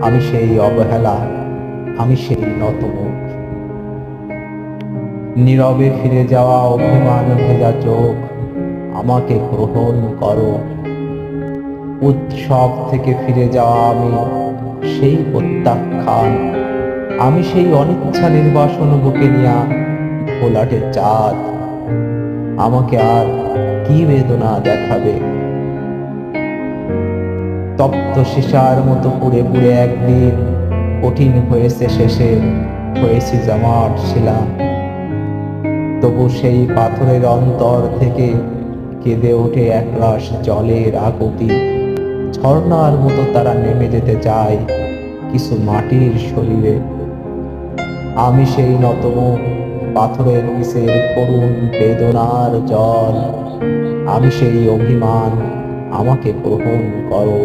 আমি সেই অবহেলা, আমি সেই নতমুখ। নীরবে ফিরে যাওয়া অভিমান ভেজা চোখ, আমাকে গ্রহণ করো। উৎসব থেকে ফিরে যাওয়া আমি, সেই প্রত্যাখ্যান, আমি সেই অনিচ্ছা নির্বাসন বুকে নিয়া ঘোলাটে চাঁদ। আমাকে আর কি বেদনা দেখাবে? তপ্ত সীসার মতো পুড়ে পুড়ে একদিন কঠিন হয়েছে শেষে, হয়েছি জমাট শিলা। তবু সেই পাথরের অন্তর থেকে কেঁদে ওঠে একরাশ জলের আকুতি। ঝর্ণার মতো তারা নেমে যেতে চায় কিছু মাটির শরীরে। আমি সেই নতমুখ, পাথরের নিচের করুণ বেদনার জল। আমি সেই অভিমান, আমাকে গ্রহণ করো।